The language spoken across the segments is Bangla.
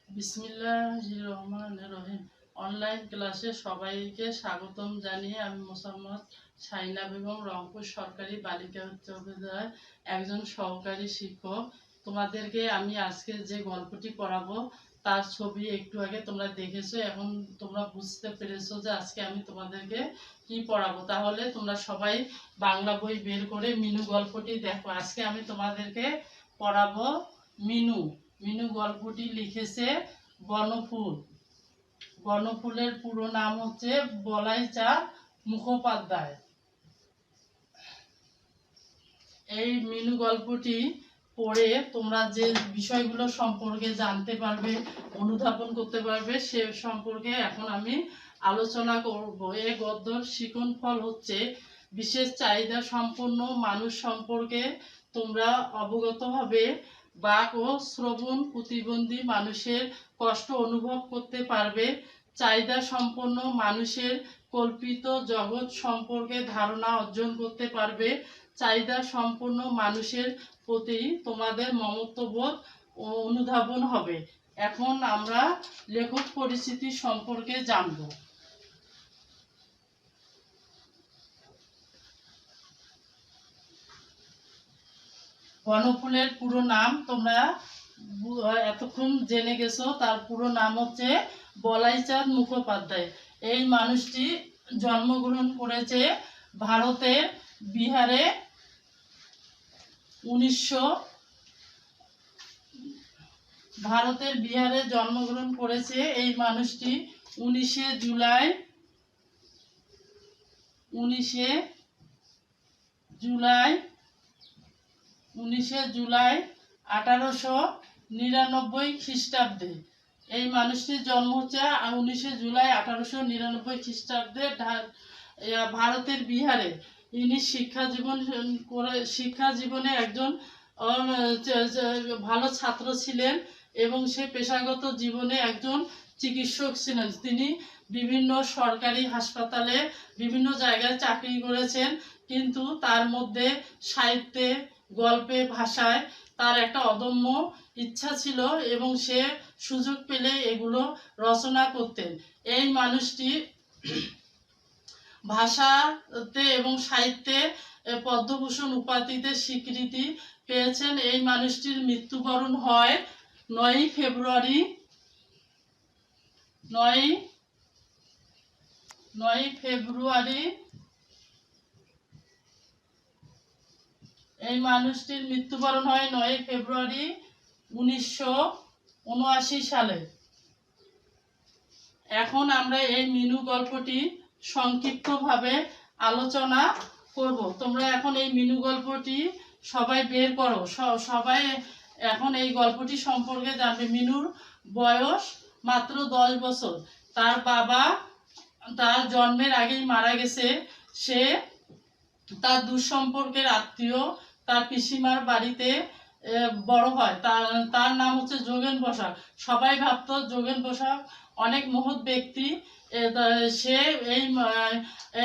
বিসমিল্লাহির রহমানির রহিম। অনলাইন ক্লাসে সবাইকে স্বাগতম জানিয়ে আমি মোসাম্মদ শাইনা বেগম, রংপুর সরকারি বালিকা উচ্চ বিদ্যালয়ের একজন সহকারী শিক্ষক। তোমাদেরকে আমি আজকে যে গল্পটি পড়াবো তার ছবি একটু আগে তোমরা দেখেছো। এখন তোমরা বুঝতে পেরেছো যে আজকে আমি তোমাদেরকে কি পড়াবো। তাহলে তোমরা সবাই বাংলা বই বের করে মিনু গল্পটি দেখো। আজকে আমি তোমাদেরকে পড়াবো মিনু। মিনু গল্পটি লিখেছে বনফুল। বনফুলের পুরো নাম হচ্ছে বলাইচাঁদ মুখোপাধ্যায়। এই মিনু গল্পটি পড়ে তোমরা যে বিষয়গুলো সম্পর্কে জানতে পারবে, অনুধাবন করতে পারবে, সে সম্পর্কে এখন আমি আলোচনা করব। এই গদ্যর শিকন ফল হচ্ছে বিশেষ চাহিদা সম্পন্ন মানুষ সম্পর্কে তোমরা অবগত হবে। বাক ও শ্রবণ প্রতিবন্ধী মানুষের কষ্ট অনুভব করতে পারবে। চাহিদা সম্পন্ন মানুষের কল্পিত জগৎ সম্পর্কে ধারণা অর্জন করতে পারবে। চাহিদা সম্পন্ন মানুষের প্রতি তোমাদের মমত্ববোধ অনুধাবন হবে। এখন আমরা লেখক পরিচিতি সম্পর্কে জানব। বনফুলের পুরো নাম তোমরা এতক্ষণ জেনে গেছো। তার পুরো নাম হচ্ছে বলাইচাঁদ মুখোপাধ্যায়। এই মানুষটি জন্মগ্রহণ করেছে ভারতের বিহারে 1900 জন্মগ্রহণ করেছে। এই মানুষটি 19শে জুলাই 1899 খ্রিস্টাব্দে এই মানুষটির জন্ম হচ্ছে 19শে জুলাই 1899 খ্রিস্টাব্দে ভারতের বিহারে। ইনি শিক্ষা জীবনে একজন ভালো ছাত্র ছিলেন এবং সে পেশাগত জীবনে একজন চিকিৎসক ছিলেন। তিনি বিভিন্ন সরকারি হাসপাতালে বিভিন্ন জায়গায় চাকরি করেছেন, কিন্তু তার মধ্যে সাহিত্যে, গল্পে, ভাষায় তার একটা অদম্য ইচ্ছা ছিল এবং সে সুযোগ পেলে এগুলো রচনা করতেন। এই মানুষটি ভাষাতে এবং সাহিত্যে পদ্মভূষণ উপাধিতে স্বীকৃতি পেয়েছেন। এই মানুষটির মৃত্যুবরণ হয় 9ই ফেব্রুয়ারি 9ই ফেব্রুয়ারি। এই মানুষটির মৃত্যুবরণ হয় 9ই ফেব্রুয়ারি 1979 সালে। এখন আমরা এই মিনু গল্পটি সংক্ষিপ্তভাবে আলোচনা করব। তোমরা এখন এই মিনু গল্পটি সবাই বের করো। সবাই এখন এই গল্পটি সম্পর্কে জানবে। মিনুর বয়স মাত্র 10 বছর। তার বাবা তার জন্মের আগেই মারা গেছে। সে তার দুঃসম্পর্কের আত্মীয় তার পিসিমার বাড়িতে বড় হয়। তার নাম হচ্ছে যোগেন বসাক। সবাই ভাবতো যোগেন বসাক অনেক মহৎ ব্যক্তি। সে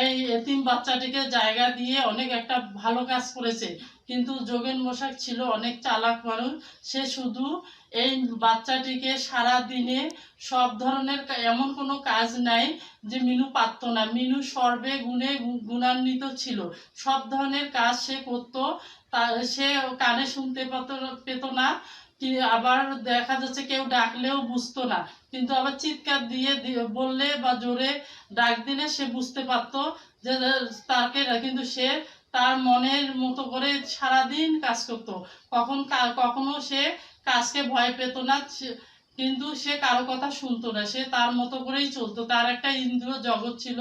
এই এতিম বাচ্চাটিকে জায়গা দিয়ে অনেক একটা ভালো কাজ করেছে, কিন্তু যোগেন বসাক ছিল অনেক চালাক মানুষ। সে শুধু এই বাচ্চাটিকে সারা দিনে সব ধরনের এমন কোনো কাজ নাই যে মিনু পারত না। মিনু সর্বে গুণে গুণান্বিত ছিল। সব ধরনের কাজ সে করত। সে কানে শুনতে পেত না, আবার দেখা যাচ্ছে কেউ ডাকলেও বুঝতো না, কিন্তু আবার চিৎকার দিয়ে বললে বা জোরে ডাক দিলে সে বুঝতে পারতো যে তাকে। কিন্তু সে তার মনের মতো করে সারাদিন কাজ করত। কখনো সে কাজকে ভয় পেত না, কিন্তু সে কারো কথা শুনতো না। সে তার মতো করেই চলতো। তার একটা ইন্দ্রিয় জগৎ ছিল,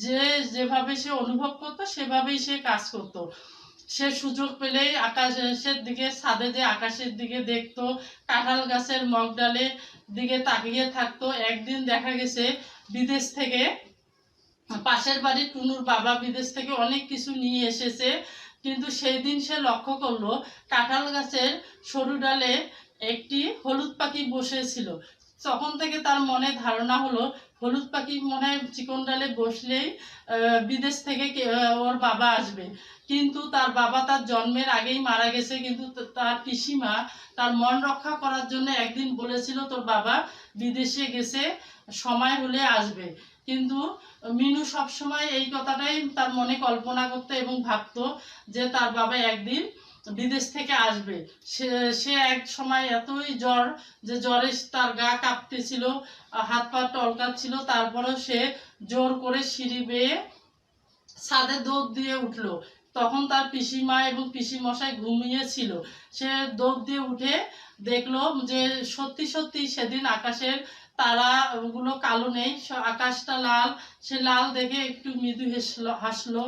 যে যেভাবে সে অনুভব করতো সেভাবেই সে কাজ করতো। সে সুযোগ পেলেই আকাশের দিকে, ছাদে যে আকাশের দিকে দেখতো, কাঁঠাল গাছের মগডালের দিকে তাকিয়ে থাকতো। একদিন দেখা গেছে বিদেশ থেকে, পাশের বাড়ির টুনুর বাবা বিদেশ থেকে অনেক কিছু নিয়ে এসেছে, কিন্তু সেই দিন সে লক্ষ্য করলো কাঁঠাল গাছের সরু ডালে একটি হলুদ পাখি বসেছিল। তখন থেকে তার মনে ধারণা হলো হলুদ পাখি মনে হয় চিকন ডালে বসলেই বিদেশ থেকে ওর বাবা আসবে, কিন্তু তার বাবা তার জন্মের আগেই মারা গেছে। কিন্তু তার পিসিমা তার মন রক্ষা করার জন্য একদিন বলেছিল তোর বাবা বিদেশে গেছে, সময় হলে আসবে। কিন্তু মিনু সবসময় এই কথাটাই তার মনে কল্পনা করতো এবং ভাবতো যে তার বাবা একদিন বিদেশ থেকে আসবে। সে সে এক সময় এতই জ্বর যে জ্বরে তার গা কাঁপতেছিল, হাত পা টলকাচ্ছিল, তারপরেও সে জোর করে সিঁড়ি বেয়ে ছাদে দৌড় দিয়ে উঠলো। তখন তার পিসিমা এবং পিসিমশাই ঘুমিয়েছিল। সে দৌড় দিয়ে উঠে দেখলো যে সত্যি সত্যি সেদিন আকাশের তারাগুলো কালো নেই, আকাশটা লাল। সে লাল দেখে একটু মৃদু হাসলো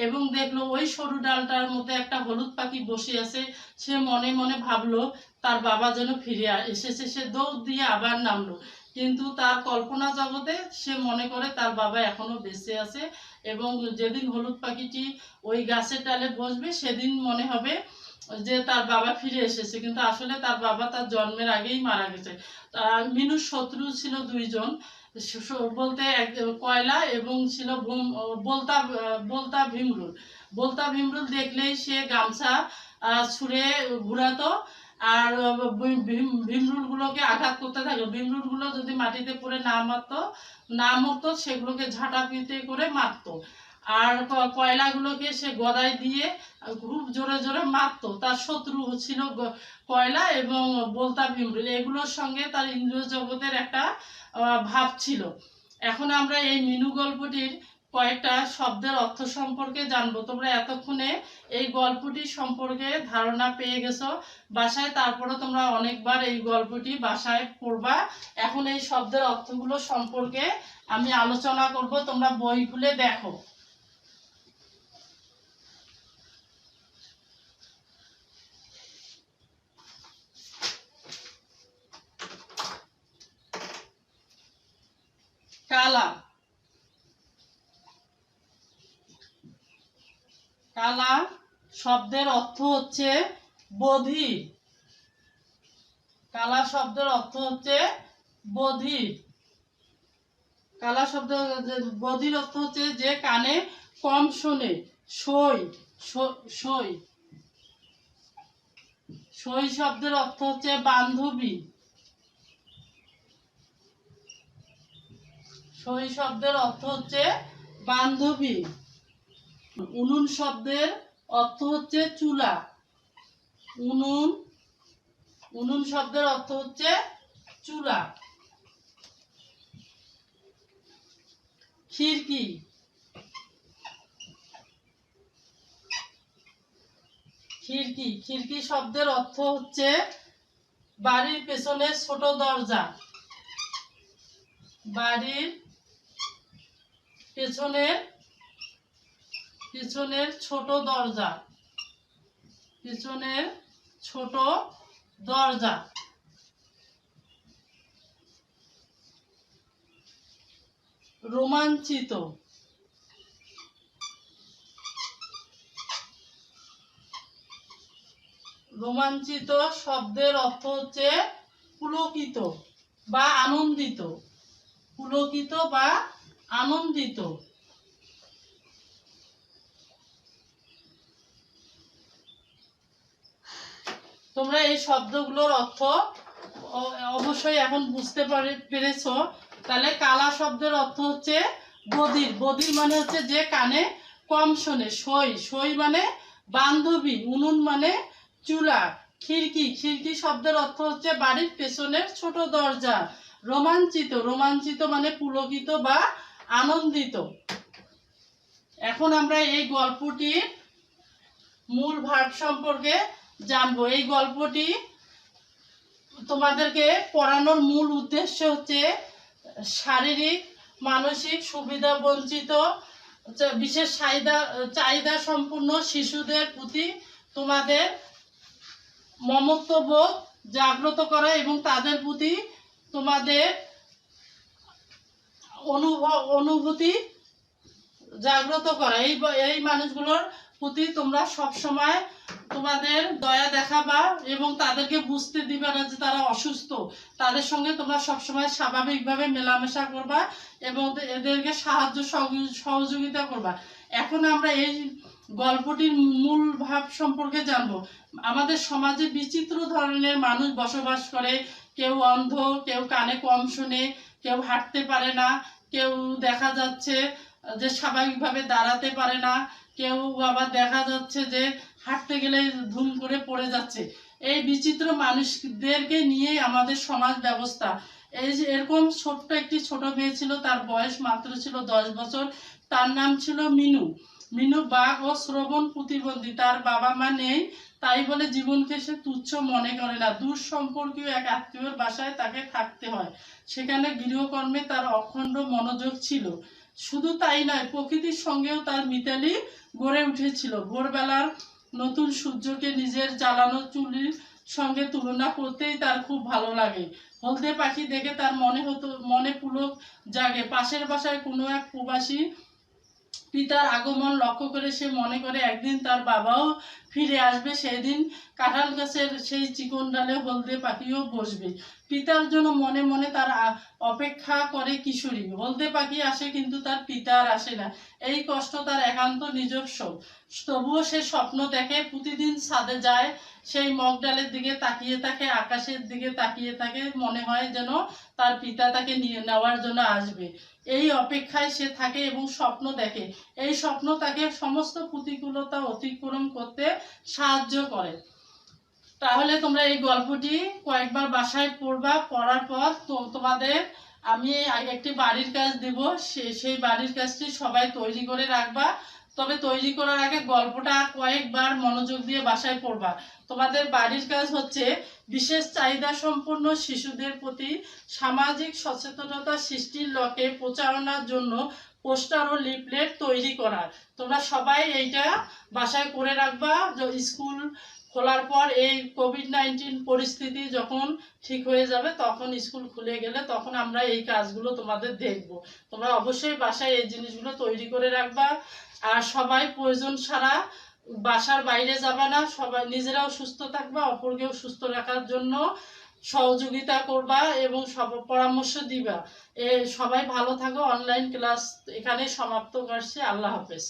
এবং দেখলো ওই সরু ডালটার মধ্যে একটা হলুদ পাখি বসে আছে। সে মনে মনে ভাবলো তার বাবা যেন ফিরে এসেছে। সে দৌড় দিয়ে আবার নামলো, কিন্তু তার কল্পনা জগতে সে মনে করে তার বাবা এখনো বেঁচে আছে এবং যেদিন হলুদ পাখিটি ওই গাছের ডালে বসবে সেদিন মনে হবে যে তার বাবা ফিরে এসেছে। কিন্তু আসলে তার বাবা তার জন্মের আগেই মারা গেছে। মিনুর শত্রু ছিল দুইজন, বলতে এক কয়লা এবং ছিল বলতা বলতা ভীমরুল। বলতা ভীমরুল দেখলেই সে গামছা ছুঁড়ে ঘুরাতো আর ভীমরুলগুলোকে আঘাত করতে থাকলো। ভীমরুলগুলো যদি মাটিতে পড়ে না মরতো সেগুলোকে ঝাঁটাপিটি করে মারতো। আর কয়লাগুলোকে সে গদায় দিয়ে খুব জোরে জোরে মারতো। তার শত্রু ছিল কয়লা এবং বলতা ভীমরুল, এগুলোর সঙ্গে তার ইন্দ্রিয় জগতের একটা ভাব ছিল। এখন আমরা এই মিনু গল্পটির কয়েকটা শব্দের অর্থ সম্পর্কে জানবো। তোমরা এতক্ষণে এই গল্পটি সম্পর্কে ধারণা পেয়ে গেছো বাসায়, তারপরে তোমরা অনেকবার এই গল্পটি বাসায় পড়বা। এখন এই শব্দের অর্থগুলো সম্পর্কে আমি আলোচনা করব, তোমরা বই খুলে দেখো। কালা, কালা শব্দের অর্থ হচ্ছে বধির। কালা শব্দের অর্থ হচ্ছে বধির। কালা শব্দ বধির অর্থ হচ্ছে যে কানে কম শোনে। সই, সই, সই শব্দের অর্থ হচ্ছে বান্ধবী। সই শব্দের অর্থ হচ্ছে বান্ধবী। উনুন শব্দের অর্থ হচ্ছে চুলা। উনুন, উনুন শব্দের অর্থ হচ্ছে চুলা। খিড়কি, খিড়কি, খিড়কি শব্দের অর্থ হচ্ছে বাড়ির পেছনের ছোট দরজা। বাড়ির পেছনের পিছনের ছোট দরজা। পিছনের ছোট দরজা। রোমাঞ্চিত, রোমাঞ্চিত শব্দের অর্থ হচ্ছে পুলকিত বা আনন্দিত। পুলকিত বা আনন্দিত। তোমরা এই শব্দগুলোর অর্থ অবশ্যই এখন বুঝতে পেরেছো। তাহলে কালা শব্দের অর্থ হচ্ছে বধির। বধির মানে হচ্ছে যে কানে কম শোনে। সই, সই মানে বান্ধবী। উনুন মানে চুলা। খিড়কি, খিড়কি শব্দের অর্থ হচ্ছে বাড়ির পেছনের ছোট দরজা। রোমাঞ্চিত, রোমাঞ্চিত মানে পুলকিত বা আনন্দিত। এখন আমরা এই গল্পটির মূল ভাব সম্পর্কে জানবো। এই গল্পটি তোমাদেরকে পড়ানোর মূল উদ্দেশ্য হচ্ছে শারীরিক মানসিক সুবিধা বঞ্চিত বিশেষ চাহিদা সম্পূর্ণ শিশুদের প্রতি তোমাদের মমত্ববোধ জাগ্রত করা এবং তাদের প্রতি তোমাদের অনুভূতি জাগ্রত করা। এই মানুষগুলোর প্রতি তোমরা সব সময় তোমাদের দয়া দেখাবা এবং তাদেরকে বুঝতে দিবে না যে তারা অসুস্থ। তাদের সঙ্গে তোমরা সবসময় স্বাভাবিকভাবে মেলামেশা করবা এবং এদেরকে সাহায্য সহযোগিতা করবা। এখন আমরা এই গল্পটির মূল ভাব সম্পর্কে জানবো। আমাদের সমাজে বিচিত্র ধরনের মানুষ বসবাস করে। কেউ অন্ধ, কেউ কানে কম শোনে, কেউ হাঁটতে পারে না, কেউ দেখা যাচ্ছে যে স্বাভাবিকভাবে দাঁড়াতে পারে না, কেউ আবার দেখা যাচ্ছে যে হাঁটতে গেলে ধুম করে পড়ে যাচ্ছে। এই বিচিত্র মানুষদেরকে নিয়েই আমাদের সমাজ ব্যবস্থা। এই যে এরকম একটি ছোট মেয়ে ছিল, তার বয়স মাত্র ছিল 10 বছর। তার নাম ছিল মিনু। মিনু বাক ও শ্রবণ প্রতিবন্ধী। তার বাবা মা নেই, তাই বলে জীবনকে সে তুচ্ছ মনে করে না। দূর সম্পর্কীয় এক আত্মীয়র বাসায় তাকে থাকতে হয়। সেখানে গৃহকর্মে তার অখণ্ড মনোযোগ ছিল। শুধু তাই নয়, প্রকৃতির সঙ্গেও তার মিতালি গড়ে উঠেছিল। ভোরবেলার নতুন সূর্যকে নিজের জ্বালানো চুলির সঙ্গে তুলনা করতেই তার খুব ভালো লাগে। হলদে পাখি দেখে তার মনে পুলক জাগে। পাশের বাসায় কোনো এক প্রবাসী পিতার আগমন লক্ষ্য করে সে মনে করে একদিন তার বাবাও ফিরে আসবে। সেই দিন কাঁঠাল গাছের সেই চিকন ডালে হলদে পাখিও বসবে। পিতার জন্য মনে মনে তার অপেক্ষা করে কিশোরী। হলদে পাখি আসে কিন্তু তার পিতা আর আসে না। এই কষ্ট তার একান্ত নিজস্ব। তবুও সে স্বপ্ন দেখে, প্রতিদিন ছাদে যায়, সেই মগ ডালের দিকে তাকিয়ে থাকে, আকাশের দিকে তাকিয়ে থাকে। মনে হয় যেন তার পিতা তাকে নিয়ে নেওয়ার জন্য আসবে। এই অপেক্ষায় সে থাকে এবং স্বপ্ন দেখে। এই স্বপ্ন তাকে সমস্ত প্রতিকূলতা অতিক্রম করতে সাহায্য করে। তাহলে তোমরা এই গল্পটি কয়েকবার বাসায় পড়বা। পড়ার পর তোমাদের আমি একটি বাড়ির কাজ দেব। সেই বাড়ির কাজটি সবাই তৈরি করে রাখবা। তবে তৈরি করার আগে গল্পটা কয়েকবার মনোযোগ দিয়ে বাসায় পড়বা। তোমাদের বাড়ির কাজ হচ্ছে বিশেষ চাহিদা সম্পন্ন শিশুদের প্রতি সামাজিক সচেতনতা সৃষ্টির লক্ষ্যে প্রচারণার জন্য পোস্টার ও লিফলেট তৈরি করা। তোমরা সবাই এইটা বাসায় করে রাখবা। স্কুল খোলার পর এই কোভিড-19 পরিস্থিতি যখন ঠিক হয়ে যাবে, তখন স্কুল খুলে গেলে তখন আমরা এই কাজগুলো তোমাদের দেখব। তোমরা অবশ্যই বাসায় এই জিনিসগুলো তৈরি করে রাখবা। আর সবাই প্রয়োজন ছাড়া বাসার বাইরে যাবে না। সবাই নিজেরাও সুস্থ থাকবা, অপরকেও সুস্থ রাখার জন্য সহযোগিতা করবা এবং পরামর্শ দিবা। সবাই ভালো থাকো। অনলাইন ক্লাস এখানে সমাপ্ত করছি। আল্লাহ হাফেজ।